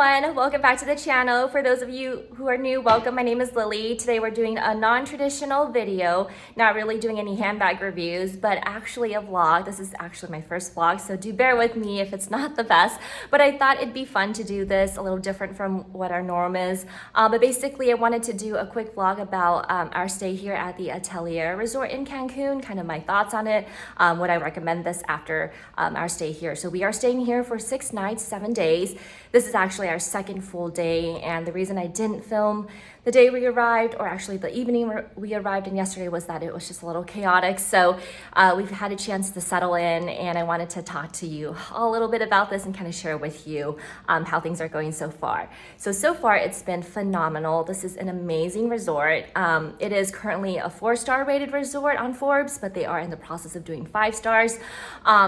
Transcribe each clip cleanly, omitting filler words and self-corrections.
everyone, welcome back to the channel. For those of you who are new, welcome. My name is Lily. Today we're doing a non-traditional video, not really doing any handbag reviews, but actually a vlog. This is actually my first vlog, so do bear with me if it's not the best, but I thought it'd be fun to do this a little different from what our norm is. But basically I wanted to do a quick vlog about our stay here at the Atelier resort in Cancun, kind of my thoughts on it, would I recommend this after our stay here. So we are staying here for 6 nights, 7 days. This is actually our second full day, and the reason I didn't film the day we arrived, or actually the evening we arrived in yesterday, was that it was just a little chaotic. So we've had a chance to settle in, and I wanted to talk to you a little bit about this and kind of share with you how things are going so far. So far it's been phenomenal. This is an amazing resort. It is currently a 4-star rated resort on Forbes, but they are in the process of doing 5 stars.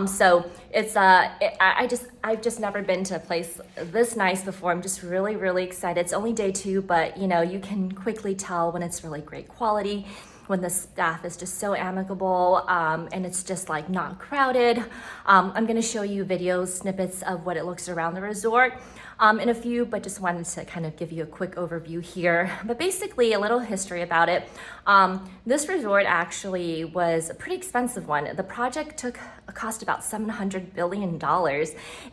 So it's I've just never been to a place this nice before. I'm just really excited. It's only day 2, but you know, you can quickly tell when it's really great quality, when the staff is just so amicable, and it's just like not crowded. I'm gonna show you videos, snippets of what it looks around the resort in a few, but just wanted to kind of give you a quick overview here. But basically a little history about it. This resort actually was a pretty expensive one. The project cost about $700 billion,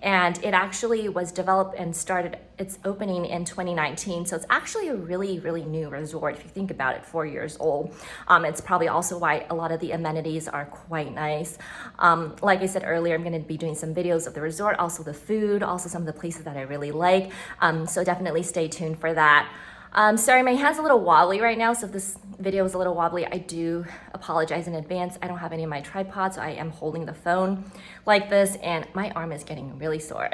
and it actually was developed and started its opening in 2019. So it's actually a really new resort if you think about it, 4 years old. It's probably also why a lot of the amenities are quite nice. Like I said earlier, I'm gonna be doing some videos of the resort, also the food, also some of the places that I really like. So definitely stay tuned for that. Sorry, my hand's a little wobbly right now, so if this video is a little wobbly, I do apologize in advance. I don't have any of my tripods, so I am holding the phone like this, and my arm is getting really sore.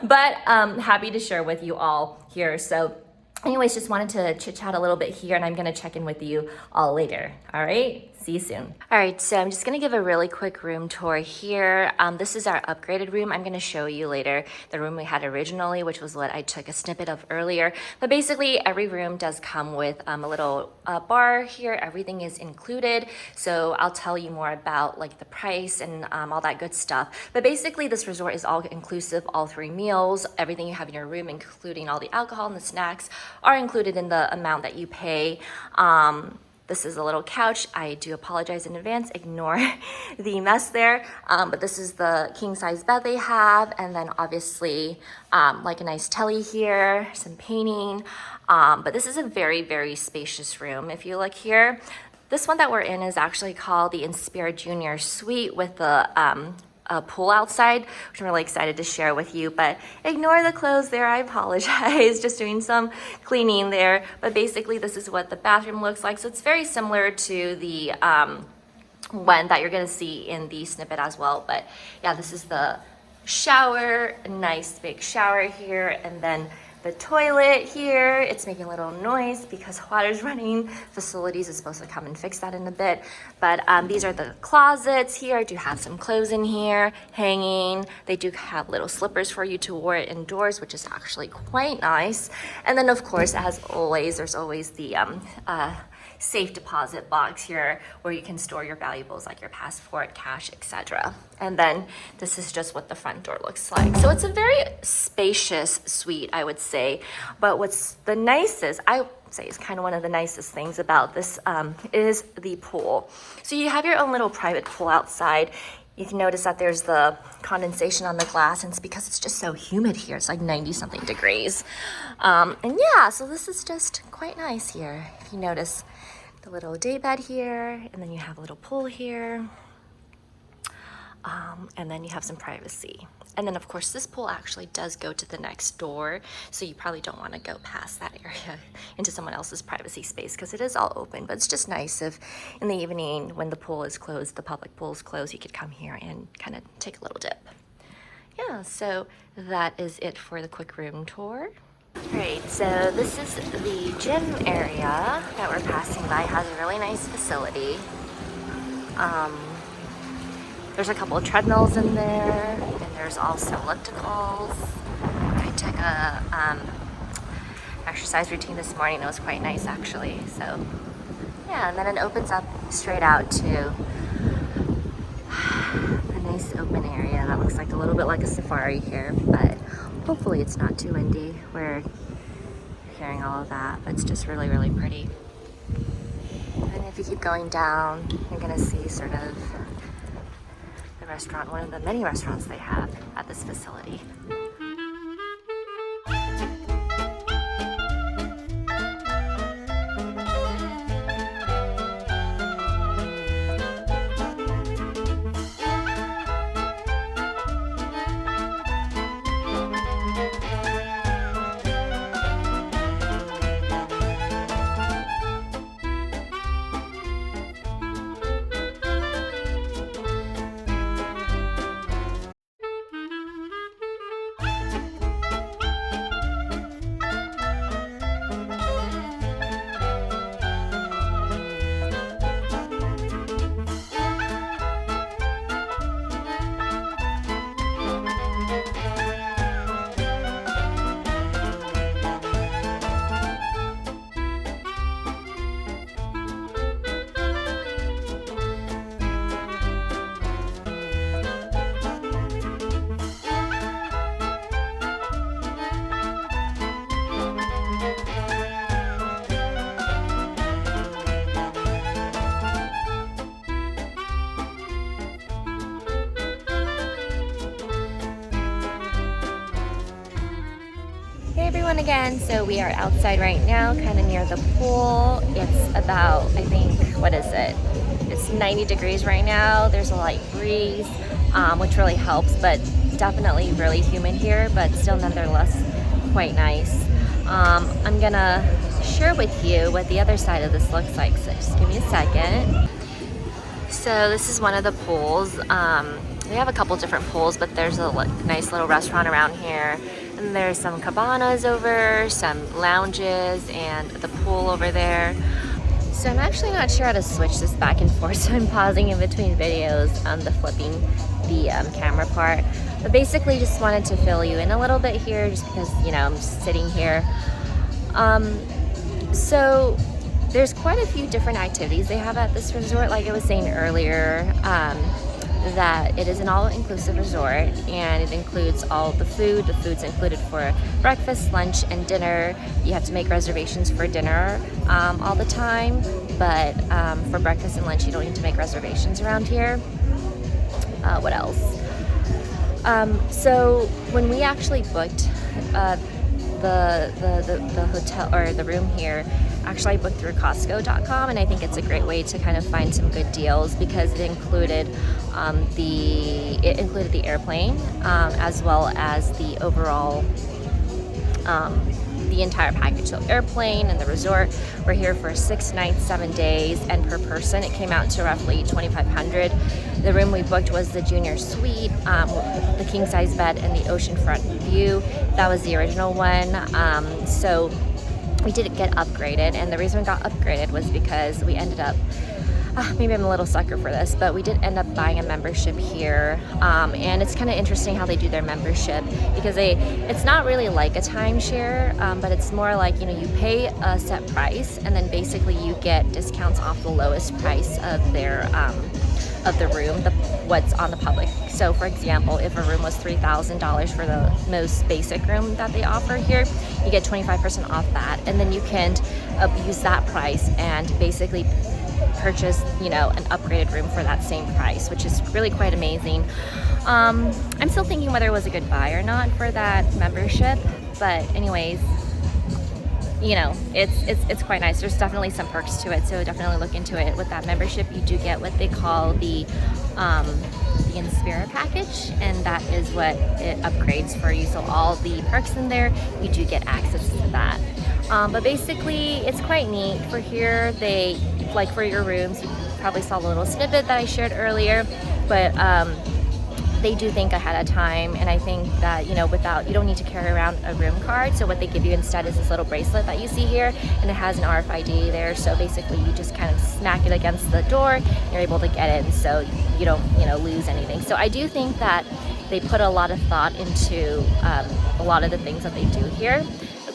But happy to share with you all here. So anyways, just wanted to chit chat a little bit here, and I'm gonna check in with you all later. All right, see you soon. All right, so I'm just gonna give a really quick room tour here. This is our upgraded room. I'm gonna show you later the room we had originally, which was what I took a snippet of earlier. But basically every room does come with a little bar here. Everything is included. So I'll tell you more about like the price and all that good stuff. But basically this resort is all inclusive, all 3 meals, everything you have in your room, including all the alcohol and the snacks, are included in the amount that you pay. This is a little couch. I do apologize in advance. Ignore the mess there. But this is the king size bed they have. And then obviously like a nice telly here, some painting. But this is a very spacious room. If you look here, this one that we're in is actually called the Inspire Junior Suite with the a pool outside, which I'm really excited to share with you. But ignore the clothes there, I apologize. Just doing some cleaning there. But basically this is what the bathroom looks like. So it's very similar to the one that you're gonna see in the snippet as well. But yeah, this is the shower, a nice big shower here, and then the toilet here. It's making a little noise because water's running. Facilities is supposed to come and fix that in a bit. But these are the closets here. I do have some clothes in here hanging. They do have little slippers for you to wear indoors, which is actually quite nice. And then of course, as always, there's always the safe deposit box here where you can store your valuables like your passport, cash, etc. And then this is just what the front door looks like. So it's a very spacious suite, I would say. But what's the nicest, I would say is kind of one of the nicest things about this is the pool. So you have your own little private pool outside. You can notice that there's the condensation on the glass, and it's because it's just so humid here. It's like 90 something degrees. And yeah, so this is just quite nice here. If you notice the little day bed here, and then you have a little pool here. And then you have some privacy. And then of course this pool actually does go to the next door, so you probably don't want to go past that area into someone else's privacy space because it is all open. But it's just nice if in the evening when the pool is closed, the public pool is closed, you could come here and kind of take a little dip. Yeah, so that is it for the quick room tour. Alright, so this is the gym area that we're passing by. It has a really nice facility. There's a couple of treadmills in there, and there's also ellipticals. I took a exercise routine this morning. It was quite nice actually. So yeah, and then it opens up straight out to a nice open area that looks like a little bit like a safari here. But Hopefully it's not too windy. We're hearing all of that, but it's just really, really pretty. And if you keep going down, you're gonna see sort of the restaurant, one of the many restaurants they have at this facility. Hey everyone again, so we are outside right now, kind of near the pool. It's about, I think, what is it? It's 90 degrees right now. There's a light breeze, which really helps, but definitely really humid here, but still nonetheless quite nice. I'm gonna share with you what the other side of this looks like, so just give me a second. So this is one of the pools. We have a couple different pools, but there's a nice little restaurant around here. And there's some cabanas over, some lounges, and the pool over there. So I'm actually not sure how to switch this back and forth, so I'm pausing in between videos, the flipping the camera part. But basically just wanted to fill you in a little bit here, just because, you know, I'm just sitting here. So there's quite a few different activities they have at this resort. Like I was saying earlier, that it is an all-inclusive resort, and it includes all the food. The food's included for breakfast, lunch, and dinner. You have to make reservations for dinner all the time, but for breakfast and lunch you don't need to make reservations around here. What else? So when we actually booked the hotel or the room here, actually I booked through Costco.com, and I think it's a great way to kind of find some good deals because it included the airplane as well as the overall the entire package. So airplane and the resort. We're here for 6 nights, 7 days, and per person it came out to roughly $2,500. The room we booked was the junior suite, the king size bed and the oceanfront view. That was the original one. So we did get upgraded, and the reason we got upgraded was because we ended up, maybe I'm a little sucker for this, but we did end up buying a membership here, and it's kind of interesting how they do their membership, because it's not really like a timeshare, but it's more like, you know, you pay a set price and then basically you get discounts off the lowest price of their of the room, what's on the public. So for example, if a room was $3,000 for the most basic room that they offer here, you get 25% off that, and then you can use that price and basically purchase, you know, an upgraded room for that same price, which is really quite amazing. I'm still thinking whether it was a good buy or not for that membership, but anyways, you know, it's quite nice. There's definitely some perks to it, so definitely look into it. With that membership, you do get what they call the Inspira package, and that is what it upgrades for you. So all the perks in there, you do get access to that. But basically, it's quite neat. For here, they, like for your rooms, you probably saw a little snippet that I shared earlier, but they do think ahead of time, and I think that, you know, you don't need to carry around a room card. So what they give you instead is this little bracelet that you see here, and it has an RFID there. So basically you just kind of smack it against the door, you're able to get in, so you don't, you know, lose anything. So I do think that they put a lot of thought into a lot of the things that they do here.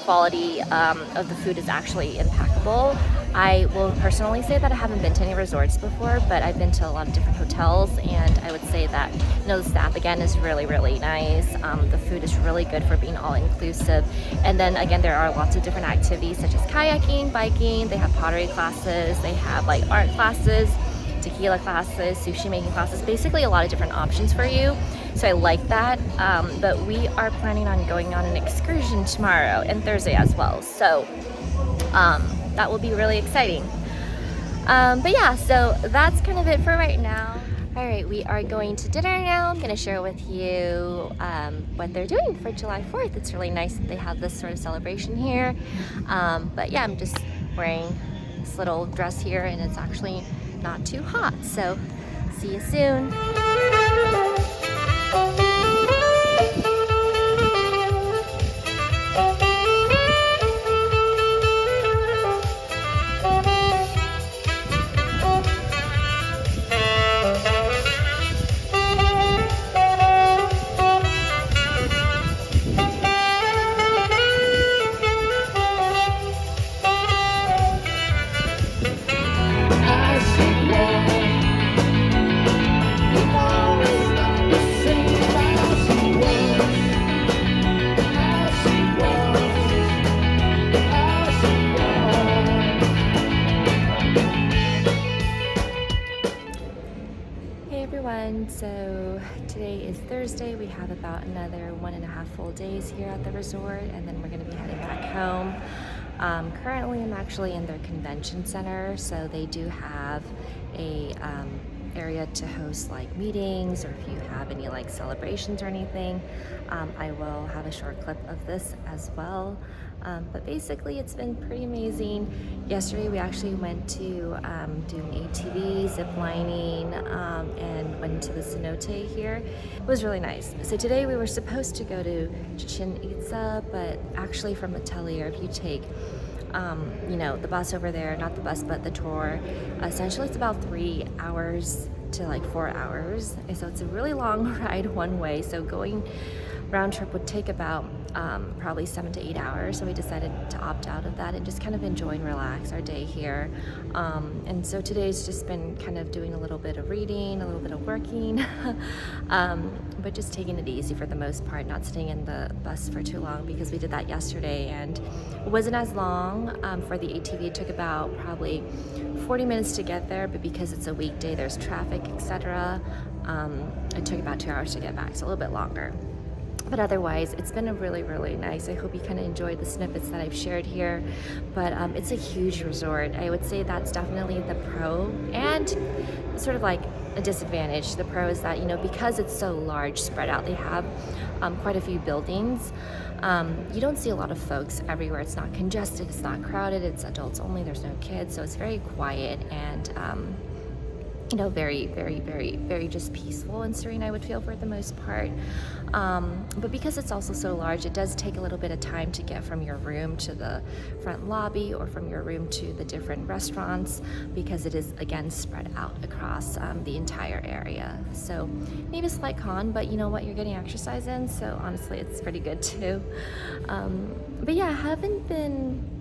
quality of the food is actually impeccable. I will personally say that I haven't been to any resorts before, but I've been to a lot of different hotels, and I would say that, you know, the staff again is really, really nice. The food is really good for being all inclusive. And then again, there are lots of different activities such as kayaking, biking, they have pottery classes, they have like art classes, tequila classes, sushi making classes, basically a lot of different options for you. So I like that. But we are planning on going on an excursion tomorrow and Thursday as well. So that will be really exciting. But yeah, so that's kind of it for right now. All right, we are going to dinner now. I'm going to share with you what they're doing for July 4th. It's really nice that they have this sort of celebration here. But yeah, I'm just wearing this little dress here, and it's actually not too hot. So see you soon. So today is Thursday. We have about another 1.5 full days here at the resort, and then we're going to be heading back home. Currently I'm actually in their convention center, so they do have a area to host like meetings, or if you have any like celebrations or anything. I will have a short clip of this as well. But basically it's been pretty amazing. Yesterday we actually went to do an ATV, zip lining, and went to the cenote here. It was really nice. So today we were supposed to go to Chichen Itza, but actually from Atelier, if you take you know, the bus over there, not the bus, but the tour, essentially it's about 3 hours to like 4 hours. And so it's a really long ride one way. So going round trip would take about probably 7 to 8 hours. So we decided to opt out of that and just kind of enjoy and relax our day here. And so today's just been kind of doing a little bit of reading, a little bit of working, but just taking it easy for the most part, not sitting in the bus for too long, because we did that yesterday and it wasn't as long. For the ATV, it took about probably 40 minutes to get there, but because it's a weekday, there's traffic, etc. It took about 2 hours to get back, so a little bit longer. But otherwise, it's been a really, really nice. I hope you kind of enjoyed the snippets that I've shared here. But it's a huge resort. I would say that's definitely the pro and sort of like a disadvantage. The pro is that, you know, because it's so large, spread out, they have quite a few buildings. You don't see a lot of folks everywhere. It's not congested, it's not crowded, it's adults only, there's no kids. So it's very quiet and you know, very, very, very, very just peaceful and serene, I would feel, for the most part. But because it's also so large, it does take a little bit of time to get from your room to the front lobby, or from your room to the different restaurants, because it is, again, spread out across the entire area. So maybe a slight con, but you know what, you're getting exercise in, so honestly it's pretty good too. But yeah, I haven't been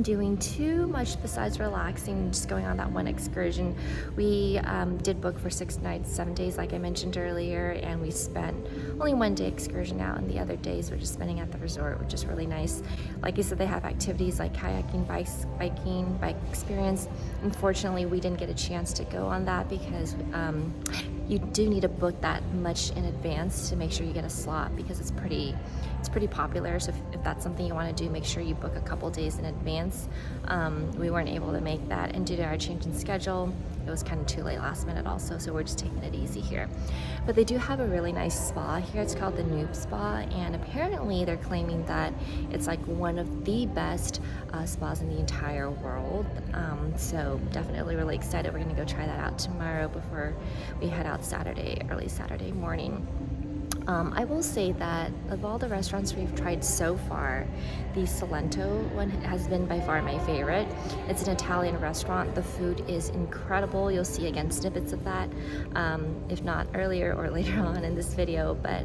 doing too much besides relaxing, just going on that one excursion. We did book for 6 nights, 7 days, like I mentioned earlier, and we spent only 1 day excursion out, and the other days we're just spending at the resort, which is really nice. Like I said, they have activities like kayaking, biking, bike experience. Unfortunately, we didn't get a chance to go on that because you do need to book that much in advance to make sure you get a slot, because it's pretty popular. So if that's something you want to do, make sure you book a couple days in advance. We weren't able to make that, and due to our change in schedule, it was kind of too late last minute also, so we're just taking it easy here. But they do have a really nice spa here. It's called the Noob Spa, and apparently they're claiming that it's like one of the best spas in the entire world. So definitely really excited. We're gonna go try that out tomorrow before we head out Saturday, early Saturday morning. I will say that of all the restaurants we've tried so far, the Salento one has been by far my favorite. It's an Italian restaurant. The food is incredible. You'll see again snippets of that, if not earlier or later on in this video, but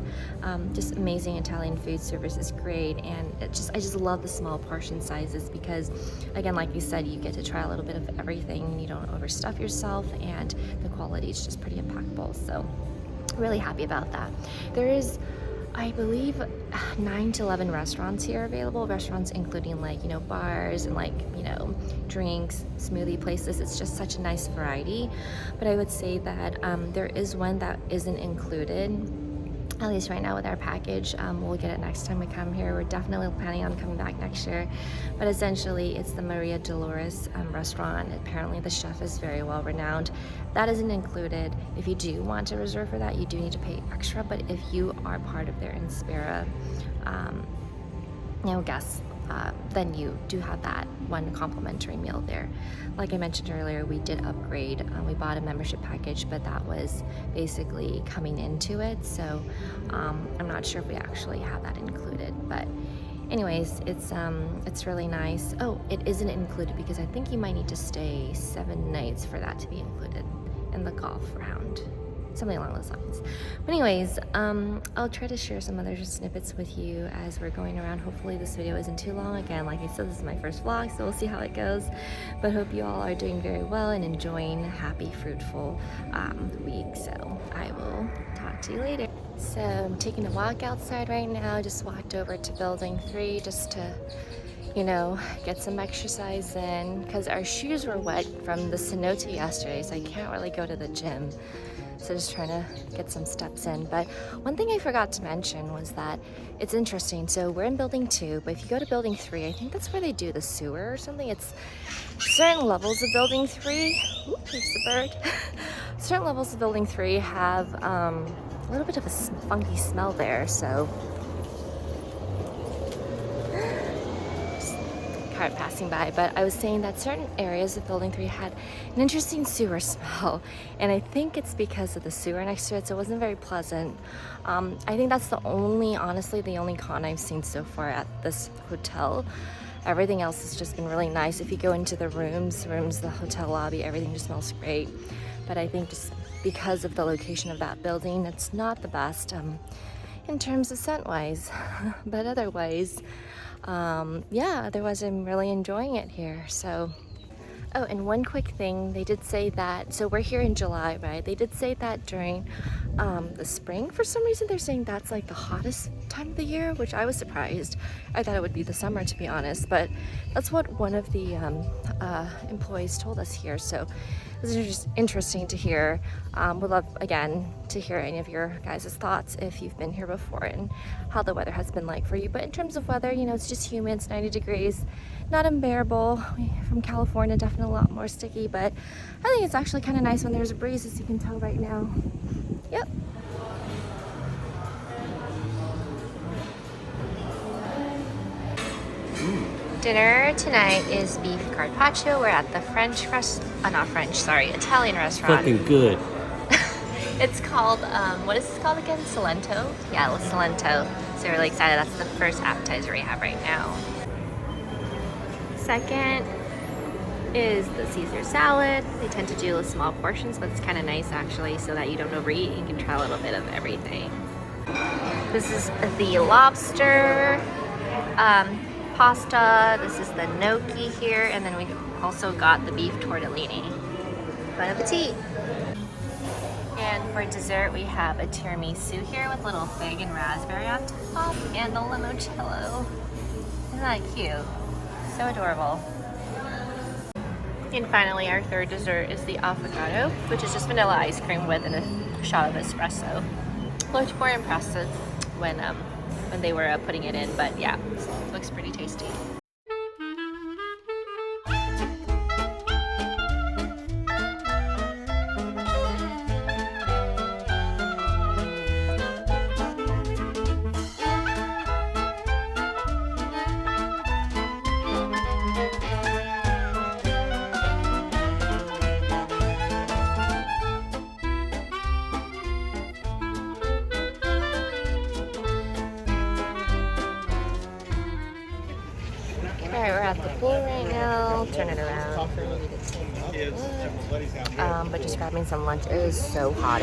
just amazing Italian food service is great, and I just love the small portion sizes because, again, like you said, you get to try a little bit of everything. You don't overstuff yourself, and the quality is just pretty impeccable. So really happy about that. There is, I believe, 9 to 11 restaurants here available. Restaurants including, like, you know, bars and, like, you know, drinks, smoothie places. It's just such a nice variety. But I would say that there is one that isn't included, at least right now with our package. We'll get it next time we come here. We're definitely planning on coming back next year. But essentially, it's the Maria Dolores restaurant. Apparently, the chef is very well renowned. That isn't included. If you do want to reserve for that, you do need to pay extra. But if you are part of their Inspira, you know, guests, then you do have that one complimentary meal there. Like I mentioned earlier, we did upgrade. We bought a membership package, but that was basically coming into it. So I'm not sure if we actually have that included. But anyways, it's really nice. Oh, it isn't included because I think you might need to stay 7 nights for that to be included in the golf round. Something along those lines. But anyways, I'll try to share some other snippets with you as we're going around. Hopefully this video isn't too long. Again, like I said, this is my first vlog, so we'll see how it goes. But hope you all are doing very well and enjoying a happy, fruitful week. So I will talk to you later. So I'm taking a walk outside right now. Just walked over to building 3 just to, you know, get some exercise in because our shoes were wet from the cenote yesterday, so I can't really go to the gym. So just trying to get some steps in. But one thing I forgot to mention was that it's interesting. So we're in building 2, but if you go to building 3, I think that's where they do the sewer or something. It's certain levels of building 3. Ooh, there's the bird. Certain levels of building 3 have a little bit of a funky smell there. So cart passing by, but I was saying that certain areas of building 3 had an interesting sewer smell, and I think it's because of the sewer next to it, so it wasn't very pleasant. I think that's honestly the only con I've seen so far at this hotel. Everything else has just been really nice. If you go into the rooms, the hotel lobby, everything just smells great. But I think just because of the location of that building, it's not the best in terms of scent wise. But otherwise, yeah, otherwise I'm really enjoying it here. So, oh, and one quick thing, they did say that, so we're here in July, right? They did say that during the spring, for some reason, they're saying that's like the hottest time of the year, which I was surprised. I thought it would be the summer, to be honest, but that's what one of the employees told us here. So this is just interesting to hear. Would love, again, to hear any of your guys' thoughts if you've been here before and how the weather has been like for you. But in terms of weather, you know, it's just humid, it's 90 degrees, not unbearable. From California, definitely a lot more sticky, but I think it's actually kind of nice when there's a breeze, as you can tell right now. Yep. Dinner tonight is beef carpaccio. We're at the Italian restaurant. Fucking good. It's called, what is this called again? Salento? Yeah, Salento. So we're really excited. That's the first appetizer we have right now. Second is the Caesar salad. They tend to do small portions, but it's kind of nice actually, so that you don't overeat. You can try a little bit of everything. This is the lobster pasta. This is the gnocchi here, and then we also got the beef tortellini. Bon appetit! And for dessert, we have a tiramisu here with little fig and raspberry on top, and a limoncello. Isn't that cute? So adorable. And finally, our third dessert is the affogato, which is just vanilla ice cream with a shot of espresso. Looked more impressive when they were putting it in, but yeah, it looks pretty tasty. at the pool right now. Turn it around for you to take a look. But just grabbing some lunch. It is so hot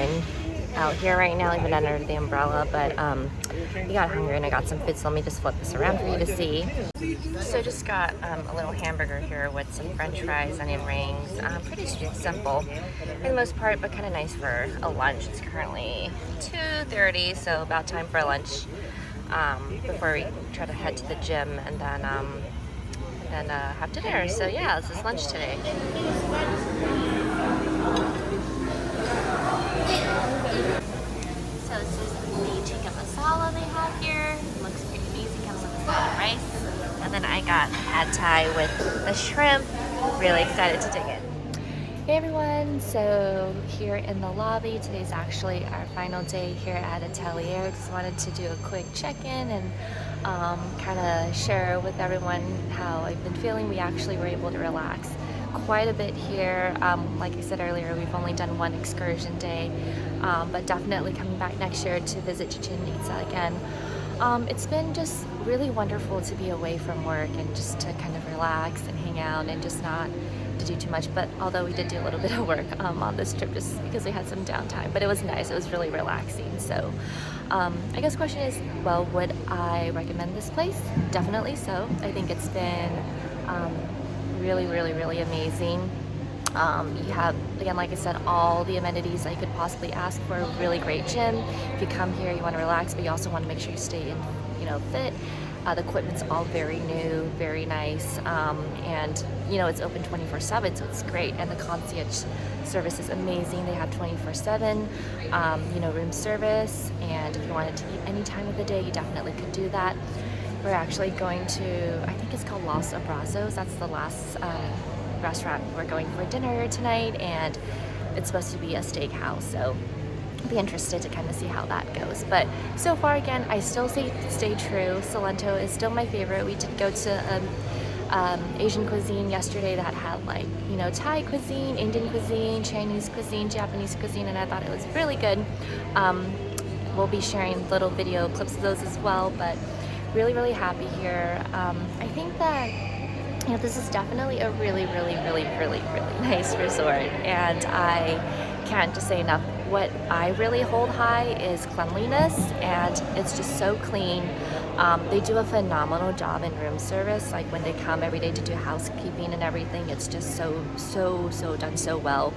out here right now, even under the umbrella. But we got hungry and I got some food, so let me just flip this around for you to see. So I just got a little hamburger here with some french fries, onion rings. Pretty simple for the most part, but kind of nice for a lunch. It's currently 2:30, so about time for lunch before we try to head to the gym and then have dinner. So yeah, this is lunch today. So this is the chicken masala they have here. It looks pretty amazing. Comes with a side of rice. And then I got pad thai with the shrimp. Really excited to dig in. Hey everyone, so here in the lobby, today's actually our final day here at Atelier. Just wanted to do a quick check-in and kind of share with everyone how I've been feeling. We actually were able to relax quite a bit here. Like I said earlier, we've only done one excursion day, but definitely coming back next year to visit Chichen Itza again. It's been just really wonderful to be away from work and just to kind of relax and hang out and just not to do too much. But although we did do a little bit of work on this trip just because we had some downtime, but it was nice. It was really relaxing. So I guess the question is, well, would I recommend this place? Definitely so. I think it's been really amazing. You have, again, like I said, all the amenities that you could possibly ask for. A really great gym. If you come here, you want to relax, but you also want to make sure you stay in, fit. The equipment's all very new, very nice, and it's open 24/7, so it's great. And the concierge service is amazing. They have 24/7, room service, and if you wanted to eat any time of the day, you definitely could do that. We're actually going to, I think it's called Los Abrazos. That's the last restaurant we're going for dinner tonight, and it's supposed to be a steakhouse, so be interested to kind of see how that goes. But so far, again, I still stay true. Salento is still my favorite. We did go to Asian cuisine yesterday that had Thai cuisine, Indian cuisine, Chinese cuisine, Japanese cuisine, and I thought it was really good. We'll be sharing little video clips of those as well, but really happy here. I think that this is definitely a really nice resort, and I can't just say enough. What I really hold high is cleanliness, and it's just so clean. They do a phenomenal job in room service. Like when they come every day to do housekeeping and everything, it's just so done so well.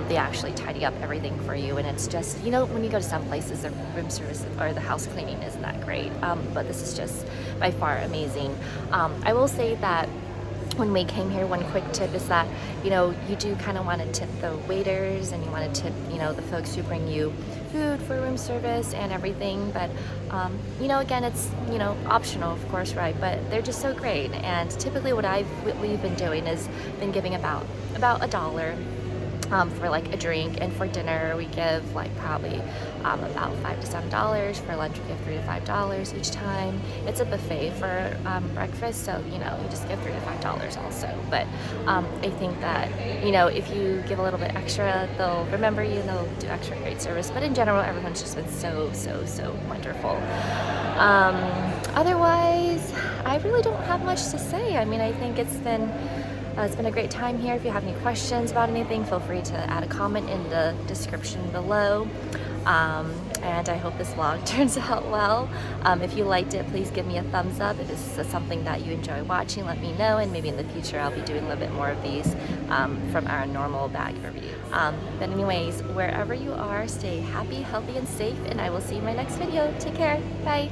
They actually tidy up everything for you, and it's just, when you go to some places, the room service or the house cleaning isn't that great, but this is just by far amazing. I will say that when we came here, one quick tip is that, you do kind of want to tip the waiters, and you want to tip, the folks who bring you food for room service and everything. But, again, it's, optional, of course, right? But they're just so great. And typically what we've been doing is been giving about $1 for like a drink, and for dinner we give probably about $5 to $7. For lunch we give $3 to $5 each time. It's a buffet for breakfast, so you just give $3 to $5 also. But I think that if you give a little bit extra, they'll remember you and they'll do extra great service. But in general, everyone's just been so wonderful. Otherwise, I really don't have much to say. I mean, I think it's been a great time here. If you have any questions about anything, feel free to add a comment in the description below. And I hope this vlog turns out well. If you liked it, please give me a thumbs up. If this is something that you enjoy watching, let me know, and maybe in the future I'll be doing a little bit more of these from our normal bag review. But anyways, wherever you are, stay happy, healthy, and safe, and I will see you in my next video. Take care. Bye.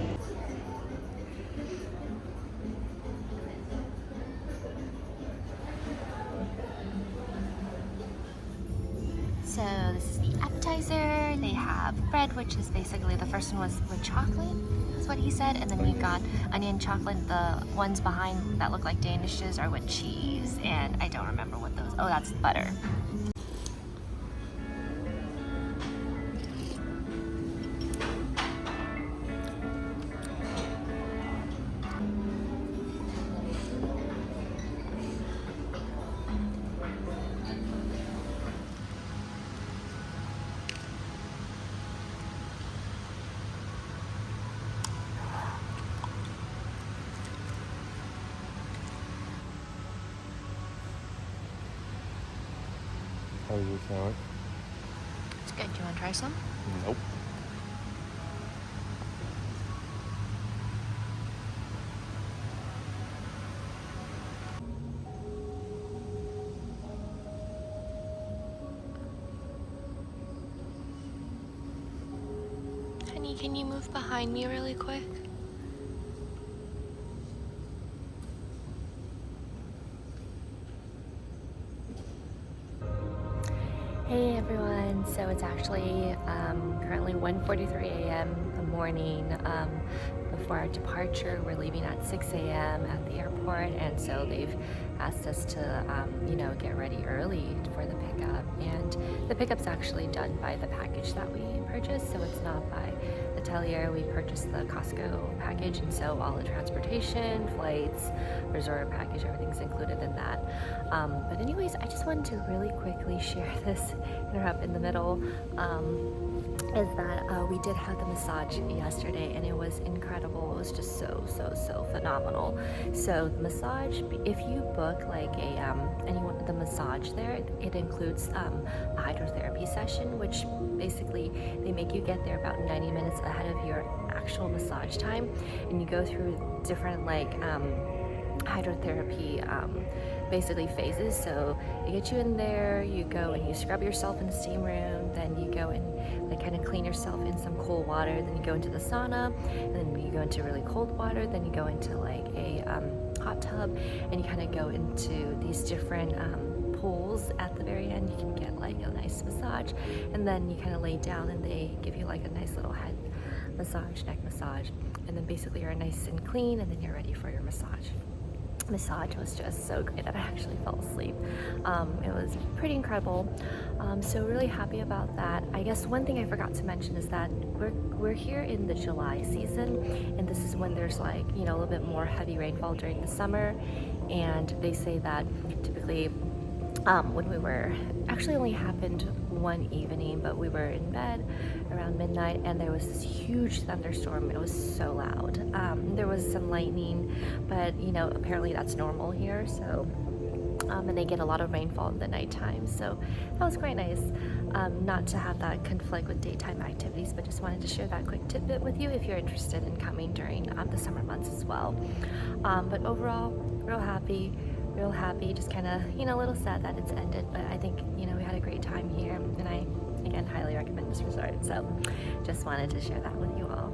So this is the appetizer. They have bread, which is basically, the first one was with chocolate, is what he said, and then we got onion chocolate. The ones behind that look like Danishes are with cheese, and I don't remember what those, oh, that's butter. How does it sound? It's good. Do you want to try some? Nope. Honey, can you move behind me really quick? Hey everyone, so it's actually currently 1:43 a.m. in the morning. Before our departure, we're leaving at 6 a.m. at the airport, and so they've asked us to, get ready early for the pickup. And the pickup's actually done by the package that we purchased, so it's not by Atelier. We purchased the Costco package, and so all the transportation, flights, resort package, everything's included in that. But anyways, I just wanted to really quickly share this, interrupt in the middle, is that we did have the massage yesterday, and it was incredible. It was just so phenomenal. So the massage, if you book like the massage there, it includes a hydrotherapy session, which basically they make you get there about 90 minutes ahead of your actual massage time, and you go through different hydrotherapy basically phases. So they get you in there, you go and you scrub yourself in the steam room, then you go and kind of clean yourself in some cold water, then you go into the sauna, and then you go into really cold water, then you go into like a hot tub, and you kind of go into these different pools. At the very end you can get like a nice massage, and then you kind of lay down and they give you like a nice little head massage, neck massage, and then basically you're nice and clean, and then you're ready for your massage. Massage was just so great that I actually fell asleep. It was pretty incredible. So really happy about that. I guess one thing I forgot to mention is that we're here in the July season, and this is when there's like, a little bit more heavy rainfall during the summer. And they say that typically when we were, actually only happened one evening, but we were in bed around midnight and there was this huge thunderstorm. It was so loud. There was some lightning, but apparently that's normal here. So and they get a lot of rainfall in the nighttime, so that was quite nice, not to have that conflict with daytime activities, but just wanted to share that quick tidbit with you if you're interested in coming during the summer months as well. But overall, real happy, just kind of a little sad that it's ended, but I think we had a great time here, and I again highly recommend this resort. So just wanted to share that with you all.